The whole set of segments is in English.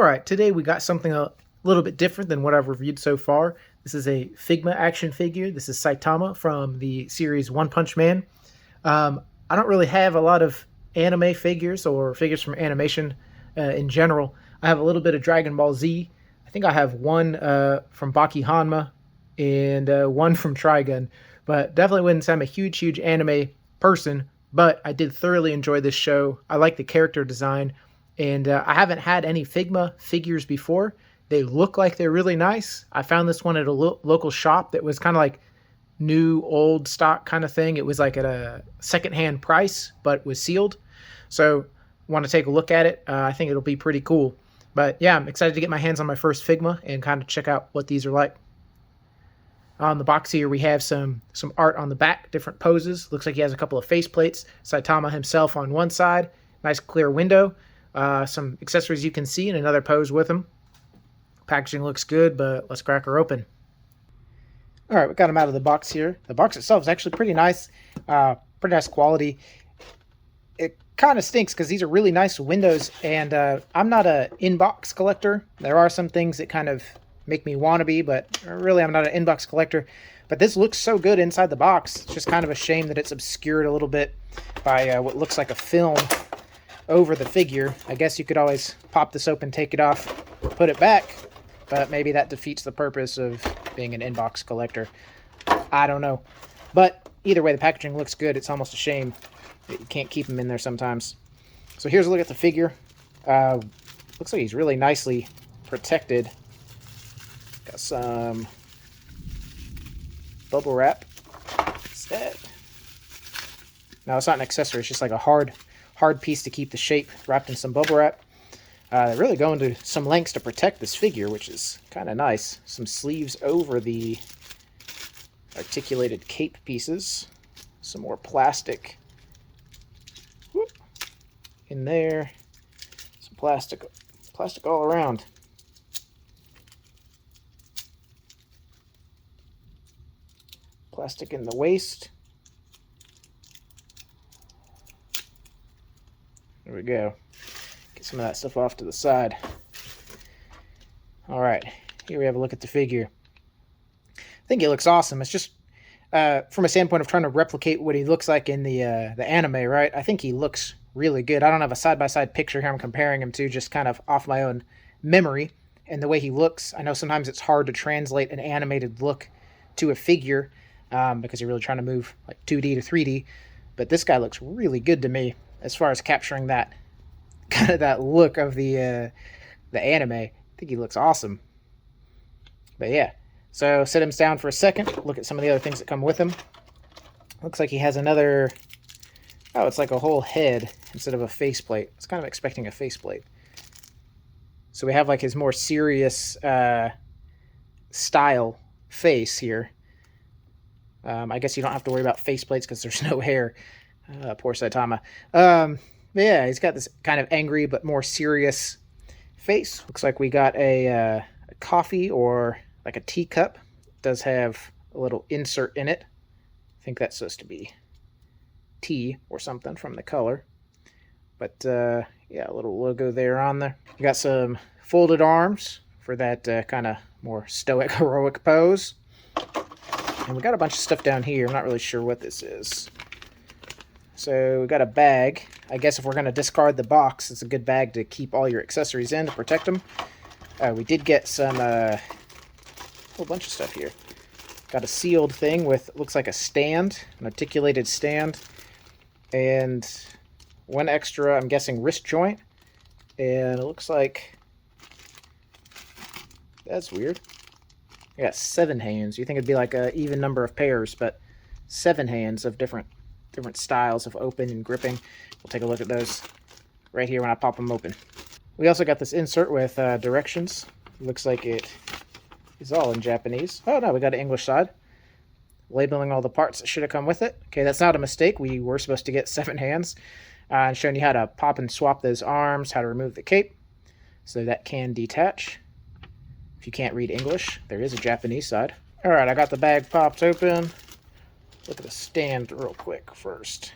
Alright, today we got something a little bit different than what I've reviewed so far. This is a Figma action figure. This is Saitama from the series One Punch Man. I don't really have a lot of anime figures or figures from animation in general. I have a little bit of Dragon Ball Z. I think I have one from Baki Hanma and one from Trigun. But definitely wouldn't say I'm a huge anime person, but I did thoroughly enjoy this show. I like the character design. And I haven't had any Figma figures before. They look like they're really nice. I found this one at a local shop that was kind of like new, old stock kind of thing. It was like at a secondhand price, but was sealed. So want to take a look at it. I think it'll be pretty cool. But yeah, I'm excited to get my hands on my first Figma and kind of check out what these are like. On the box here, we have some art on the back, different poses. Looks like he has a couple of faceplates. Saitama himself on one side. Nice clear window. Some accessories you can see in another pose with them. Packaging looks good, but let's crack her open. Alright, we got them out of the box here. The box itself is actually pretty nice. Pretty nice quality. It kind of stinks because these are really nice windows, and I'm not an inbox collector. There are some things that kind of make me want to be, but really I'm not an inbox collector. But this looks so good inside the box. It's just kind of a shame that it's obscured a little bit by what looks like a film over the figure. I guess you could always pop this open, take it off, put it back, but maybe that defeats the purpose of being an inbox collector. I don't know. But either way, the packaging looks good. It's almost a shame that you can't keep them in there sometimes. So here's a look at the figure. Looks like he's really nicely protected. Got some bubble wrap instead. No, it's not an accessory. It's just like a hard piece to keep the shape, wrapped in some bubble wrap. They're really going to some lengths to protect this figure, which is kind of nice. Some sleeves over the articulated cape pieces. Some more plastic in there. Some plastic all around. Plastic in the waist. There we go. Get some of that stuff off to the side. Alright, here we have a look at the figure. I think he looks awesome. It's just, from a standpoint of trying to replicate what he looks like in the anime, right? I think he looks really good. I don't have a side-by-side picture here I'm comparing him to, just kind of off my own memory and the way he looks. I know sometimes it's hard to translate an animated look to a figure because you're really trying to move like 2D to 3D, but this guy looks really good to me as far as capturing that kind of that look of the anime. I think he looks awesome. But yeah, so set him down for a second. Look at some of the other things that come with him. Looks like he has another. Oh, it's like a whole head instead of a faceplate. I was kind of expecting a faceplate. So we have like his more serious style face here. I guess you don't have to worry about faceplates because there's no hair. Poor Saitama. Yeah, he's got this kind of angry but more serious face. Looks like we got a coffee or like a teacup. It does have a little insert in it. I think that's supposed to be tea or something from the color. But yeah, a little logo there on there. You got some folded arms for that kind of more stoic, heroic pose. And we got a bunch of stuff down here. I'm not really sure what this is. So we got a bag. I guess if we're going to discard the box, it's a good bag to keep all your accessories in to protect them. We did get some, a whole bunch of stuff here. Got a sealed thing with, looks like a stand, an articulated stand. And one extra, I'm guessing, wrist joint. And it looks like, that's weird. I got 7 hands. You think it'd be like an even number of pairs, but 7 hands of different styles of open and gripping. We'll take a look at those right here when I pop them open. We also got this insert with directions. Looks like it is all in Japanese. Oh no, we got an English side. Labeling all the parts that should have come with it. Okay, that's not a mistake. We were supposed to get 7 hands. And showing you how to pop and swap those arms, how to remove the cape, so that can detach. If you can't read English, there is a Japanese side. Alright, I got the bag popped open. Look at the stand real quick first.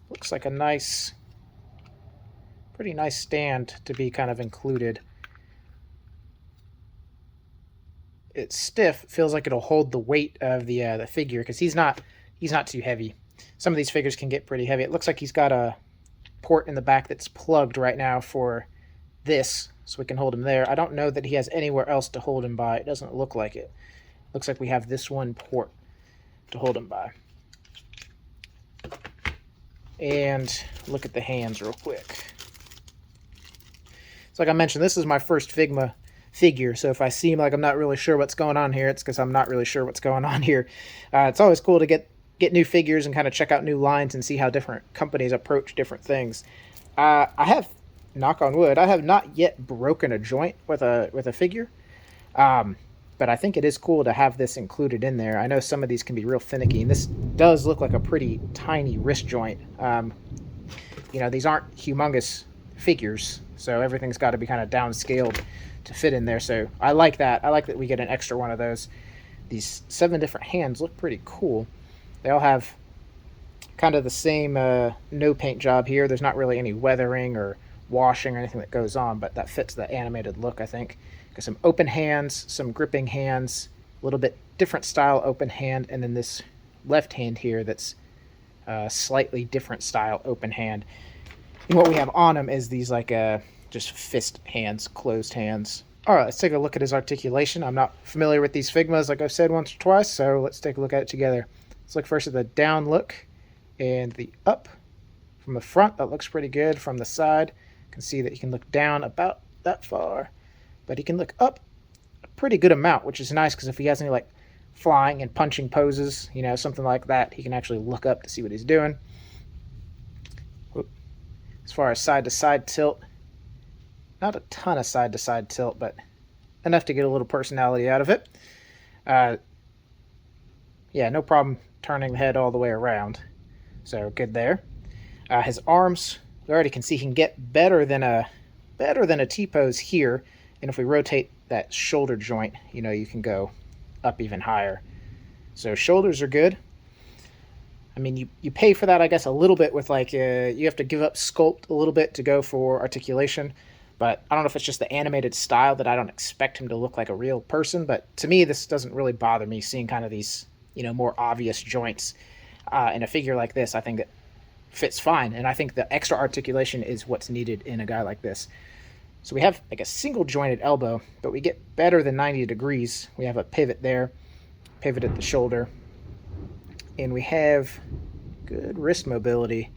Looks like a nice, pretty nice stand to be kind of included. it's stiff, feels like it'll hold the weight of the figure, because he's not too heavy. Some of these figures can get pretty heavy. It looks like he's got a port in the back that's plugged right now for this, so we can hold him there. I don't know that he has anywhere else to hold him by. It doesn't look like it. Looks like we have this one port to hold him by. And look at the hands real quick. So like I mentioned, this is my first Figma figure, so if I seem like I'm not really sure what's going on here, it's because I'm not really sure what's going on here. It's always cool to get new figures and kind of check out new lines and see how different companies approach different things. I have, knock on wood, I have not yet broken a joint with a figure, but I think it is cool to have this included in there. I know some of these can be real finicky, and this does look like a pretty tiny wrist joint. You know, these aren't humongous figures, so everything's got to be kind of downscaled to fit in there. So I like that. I like that we get an extra one of those. These 7 different hands look pretty cool. They all have kind of the same no paint job here. There's not really any weathering or washing or anything that goes on, but that fits the animated look, I think. Got some open hands, some gripping hands, a little bit different style open hand, and then this left hand here that's slightly different style open hand. And what we have on him is these like just fist hands, closed hands. All right, let's take a look at his articulation. I'm not familiar with these Figmas, like I've said once or twice, so let's take a look at it together. Let's look first at the down look and the up. From the front, that looks pretty good. From the side, you can see that he can look down about that far, but he can look up a pretty good amount, which is nice, because if he has any like flying and punching poses, you know, something like that, he can actually look up to see what he's doing. As far as side-to-side tilt, not a ton of side-to-side tilt, but enough to get a little personality out of it. Yeah, no problem turning the head all the way around. So good there. His arms, we already can see he can get better than a T-pose here. And if we rotate that shoulder joint, you know, you can go up even higher. So shoulders are good. I mean, you pay for that, I guess, a little bit with like, you have to give up sculpt a little bit to go for articulation. But I don't know if it's just the animated style that I don't expect him to look like a real person. But to me, this doesn't really bother me, seeing kind of these, you know, more obvious joints in a figure like this. I think it fits fine. And I think the extra articulation is what's needed in a guy like this. So we have like a single jointed elbow, but we get better than 90 degrees. We have a pivot there, pivot at the shoulder. And we have good wrist mobility.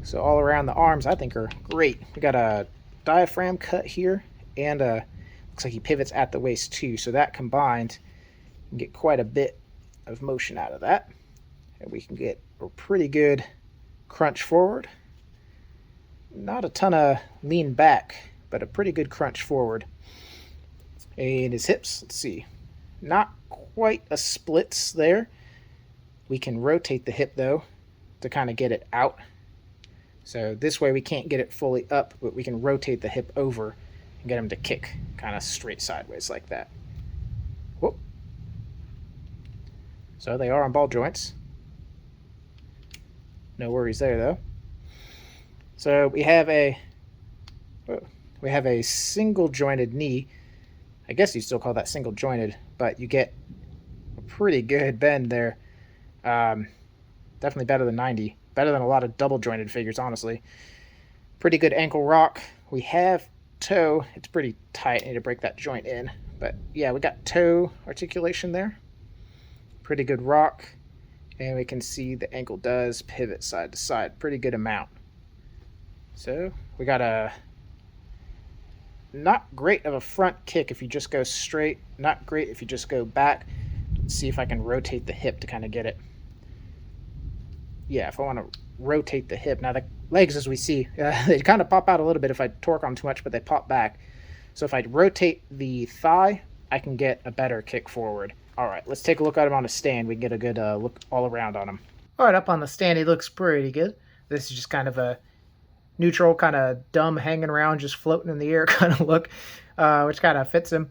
So all around the arms, I think, are great. We got a diaphragm cut here, and looks like he pivots at the waist too. So that combined, we can get quite a bit of motion out of that. And we can get a pretty good crunch forward. Not a ton of lean back, but a pretty good crunch forward. And his hips, let's see, not quite a splits there. We can rotate the hip, though, to kind of get it out. So this way we can't get it fully up, but we can rotate the hip over and get him to kick kind of straight sideways like that. Whoop. So they are on ball joints. No worries there, though. So we have a single jointed knee. I guess you still call that single jointed, but you get a pretty good bend there. Definitely better than 90. Better than a lot of double jointed figures, honestly. Pretty good ankle rock. We have toe. It's pretty tight. I need to break that joint in. But yeah, we got toe articulation there. Pretty good rock. And we can see the ankle does pivot side to side. Pretty good amount. So we got a not great of a front kick if you just go straight. Not great if you just go back. Let's see if I can rotate the hip to kind of get it. Yeah, if I want to rotate the hip. Now the legs, as we see, they kind of pop out a little bit if I torque on too much, but they pop back. So if I rotate the thigh, I can get a better kick forward. All right, let's take a look at him on a stand. We can get a good look all around on him. All right, up on the stand, he looks pretty good. This is just kind of a neutral, kind of dumb, hanging around, just floating in the air kind of look, which kind of fits him.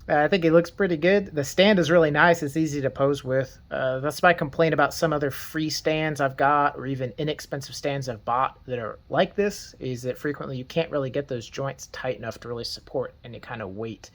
I think he looks pretty good. The stand is really nice. It's easy to pose with. That's my complaint about some other free stands I've got, or even inexpensive stands I've bought that are like this, is that frequently you can't really get those joints tight enough to really support any kind of weight.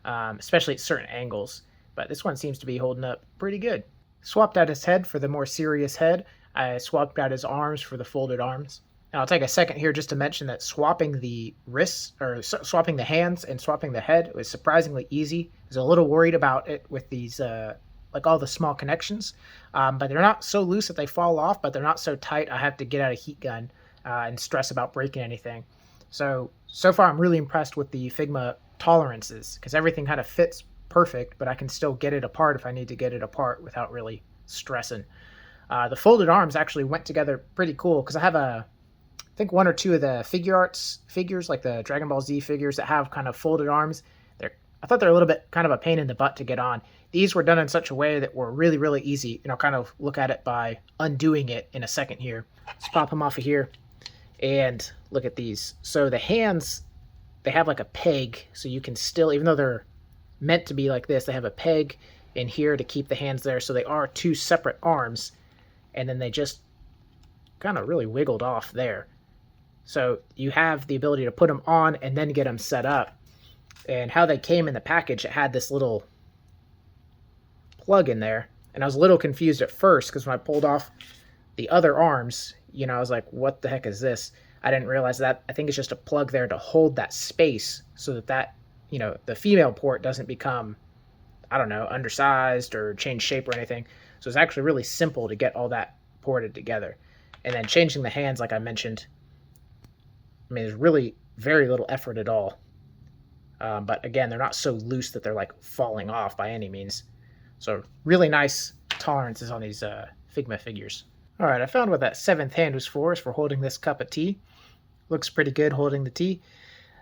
especially at certain angles. But this one seems to be holding up pretty good. Swapped out his head for the more serious head. I swapped out his arms for the folded arms. And I'll take a second here just to mention that swapping the wrists, or swapping the hands and swapping the head was surprisingly easy. I was a little worried about it with these, like all the small connections. But they're not so loose that they fall off, but they're not so tight I have to get out a heat gun and stress about breaking anything. So far I'm really impressed with the Figma tolerances, because everything kind of fits perfect, but I can still get it apart if I need to get it apart without really stressing. The folded arms actually went together pretty cool, because I have I think one or two of the figures, like the Dragon Ball Z figures that have kind of folded arms. I thought they're a little bit kind of a pain in the butt to get on. These were done in such a way that were really, really easy, and I'll kind of look at it by undoing it in a second here. Let's pop them off of here and look at these. So the hands, they have like a peg, so you can still, even though they're meant to be like this, they have a peg in here to keep the hands there, so they are two separate arms, and then they just kind of really wiggled off there. So you have the ability to put them on and then get them set up. And how they came in the package, it had this little plug in there, and I was a little confused at first, because when I pulled off the other arms, I was like, what the heck is this? I didn't realize that. I think it's just a plug there to hold that space, so that the female port doesn't become, I don't know, undersized or change shape or anything. So it's actually really simple to get all that ported together. And then changing the hands, like I mentioned, there's really very little effort at all. But again, they're not so loose that they're like falling off by any means. So really nice tolerances on these Figma figures. All right, I found what that seventh hand was for, is for holding this cup of tea. Looks pretty good holding the tea.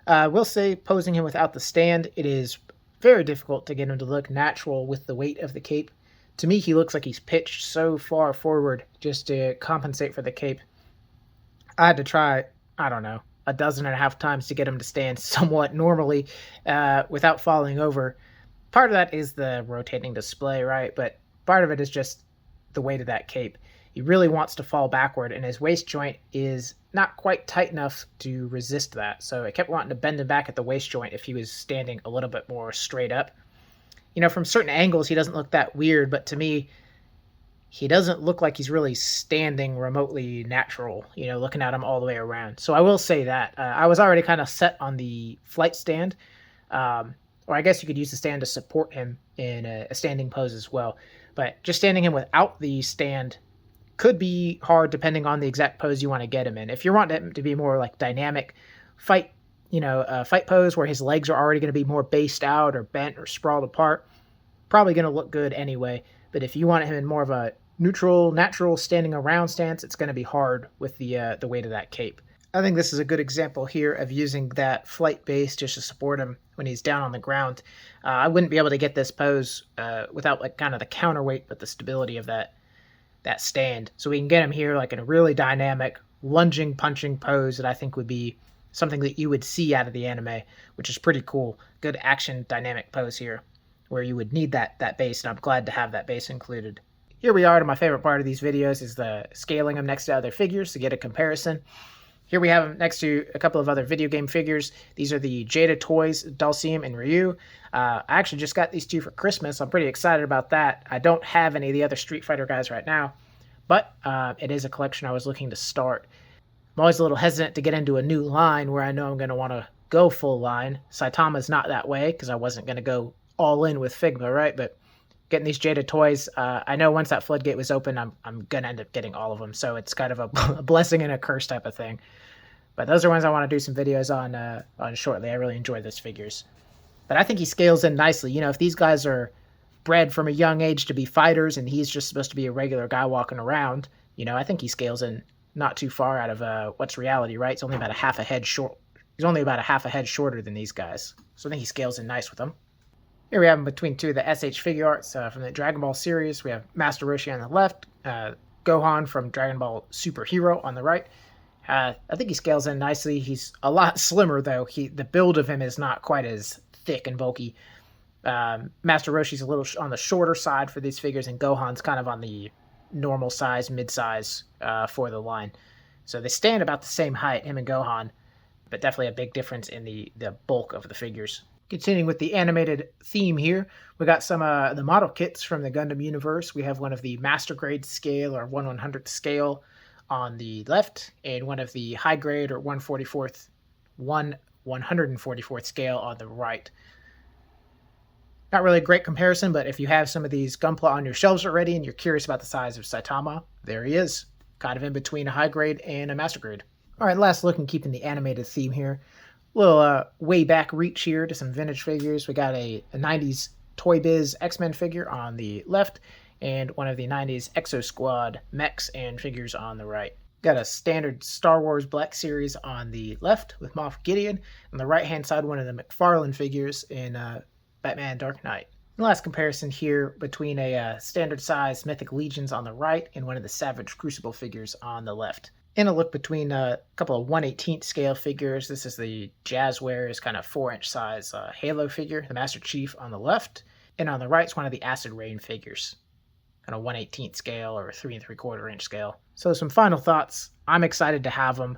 I will say, posing him without the stand, it is very difficult to get him to look natural with the weight of the cape. To me, he looks like he's pitched so far forward just to compensate for the cape. I had to try, I don't know, 12.5 times to get him to stand somewhat normally without falling over. Part of that is the rotating display, right? But part of it is just the weight of that cape. He really wants to fall backward, and his waist joint is not quite tight enough to resist that. So I kept wanting to bend him back at the waist joint if he was standing a little bit more straight up. From certain angles, he doesn't look that weird, but to me, he doesn't look like he's really standing remotely natural, looking at him all the way around. So I will say that. I was already kind of set on the flight stand, or I guess you could use the stand to support him in a standing pose as well. But just standing him without the stand could be hard depending on the exact pose you want to get him in. If you want him to be more like dynamic fight, fight pose where his legs are already going to be more based out or bent or sprawled apart, probably going to look good anyway. But if you want him in more of a neutral, natural standing around stance, it's going to be hard with the weight of that cape. I think this is a good example here of using that flight base just to support him when he's down on the ground. I wouldn't be able to get this pose without like kind of the counterweight, but the stability of that stand. So we can get him here like in a really dynamic, lunging, punching pose that I think would be something that you would see out of the anime, which is pretty cool. Good action, dynamic pose here, where you would need that base, and I'm glad to have that base included. Here we are to my favorite part of these videos, is the scaling them next to other figures to get a comparison. Here we have them next to a couple of other video game figures. These are the Jada Toys, Dulcium and Ryu. I actually just got these two for Christmas. I'm pretty excited about that. I don't have any of the other Street Fighter guys right now, but it is a collection I was looking to start. I'm always a little hesitant to get into a new line where I know I'm going to want to go full line. Saitama's not that way, because I wasn't going to go all in with Figma, right? But getting these Jada Toys, I know once that floodgate was open, I'm going to end up getting all of them. So it's kind of a blessing and a curse type of thing. But those are ones I want to do some videos on shortly. I really enjoy those figures. But I think he scales in nicely. If these guys are bred from a young age to be fighters and he's just supposed to be a regular guy walking around, I think he scales in not too far out of what's reality, right? It's only about a half a head short. He's only about a half a head shorter than these guys. So I think he scales in nice with them. Here we have him between two of the SH figure arts from the Dragon Ball series. We have Master Roshi on the left, Gohan from Dragon Ball Super Hero on the right. I think he scales in nicely. He's a lot slimmer, though. The build of him is not quite as thick and bulky. Master Roshi's a little on the shorter side for these figures, and Gohan's kind of on the normal size, mid-size for the line. So they stand about the same height, him and Gohan, but definitely a big difference in the bulk of the figures. Continuing with the animated theme here, we got some the model kits from the Gundam universe. We have one of the master grade scale or 1/100th scale on the left, and one of the high grade or 1/144th scale on the right. Not really a great comparison, but if you have some of these Gunpla on your shelves already and you're curious about the size of Saitama, there he is, kind of in between a high grade and a master grade. All right, last look and keeping the animated theme here. Little way back reach here to some vintage figures. We got a 90s Toy Biz X-Men figure on the left, and one of the 90s Exo Squad mechs and figures on the right. Got a standard Star Wars Black Series on the left with Moff Gideon. On the right-hand side, one of the McFarlane figures in Batman Dark Knight. The last comparison here between a standard size Mythic Legions on the right and one of the Savage Crucible figures on the left. And a look between a couple of 1/18th scale figures. This is the Jazzwares kind of 4-inch size Halo figure, the Master Chief on the left. And on the right is one of the Acid Rain figures, kind of 1/18th scale or 3 3/4 inch scale. So some final thoughts. I'm excited to have them.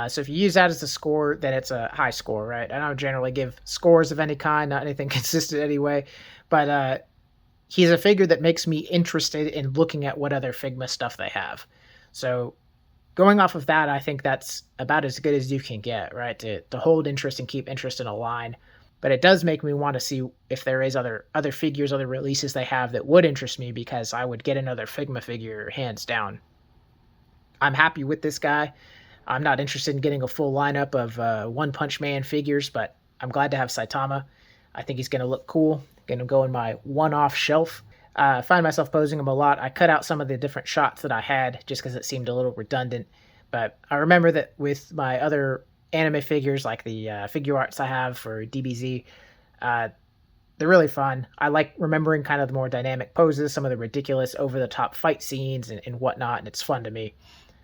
So if you use that as a score, then it's a high score, right? I don't generally give scores of any kind, not anything consistent anyway. But he's a figure that makes me interested in looking at what other Figma stuff they have. So going off of that, I think that's about as good as you can get, right? To hold interest and keep interest in a line. But it does make me want to see if there is other figures, other releases they have that would interest me, because I would get another Figma figure hands down. I'm happy with this guy. I'm not interested in getting a full lineup of One Punch Man figures, but I'm glad to have Saitama. I think he's going to look cool. Going to go in my one-off shelf. I find myself posing him a lot. I cut out some of the different shots that I had just because it seemed a little redundant. But I remember that with my other anime figures, like the figure arts I have for DBZ, they're really fun. I like remembering kind of the more dynamic poses, some of the ridiculous over-the-top fight scenes and whatnot, and it's fun to me.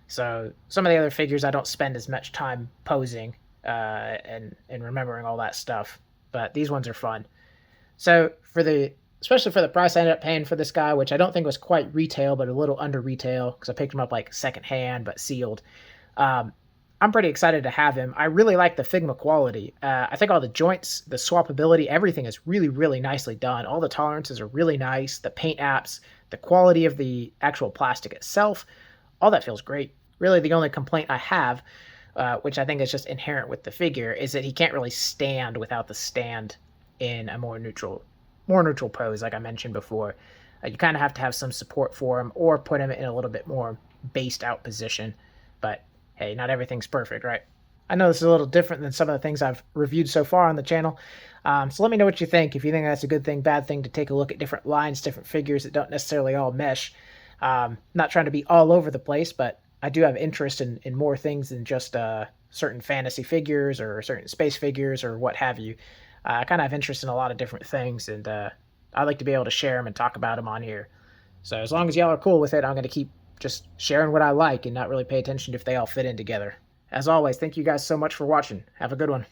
So some of the other figures I don't spend as much time posing and remembering all that stuff, but these ones are fun. So especially for the price I ended up paying for this guy, which I don't think was quite retail, but a little under retail because I picked him up like secondhand but sealed. I'm pretty excited to have him. I really like the Figma quality. I think all the joints, the swappability, everything is really, really nicely done. All the tolerances are really nice. The paint apps, the quality of the actual plastic itself, all that feels great. Really, the only complaint I have, which I think is just inherent with the figure, is that he can't really stand without the stand in a more neutral pose, like I mentioned before. You kind of have to have some support for him or put him in a little bit more based out position. But hey, not everything's perfect, right? I know this is a little different than some of the things I've reviewed so far on the channel. So let me know what you think. If you think that's a good thing, bad thing, to take a look at different lines, different figures that don't necessarily all mesh. Not trying to be all over the place, but I do have interest in more things than just certain fantasy figures or certain space figures or what have you. I kind of have interest in a lot of different things, and I like to be able to share them and talk about them on here. So as long as y'all are cool with it, I'm going to keep just sharing what I like and not really pay attention if they all fit in together. As always, thank you guys so much for watching. Have a good one.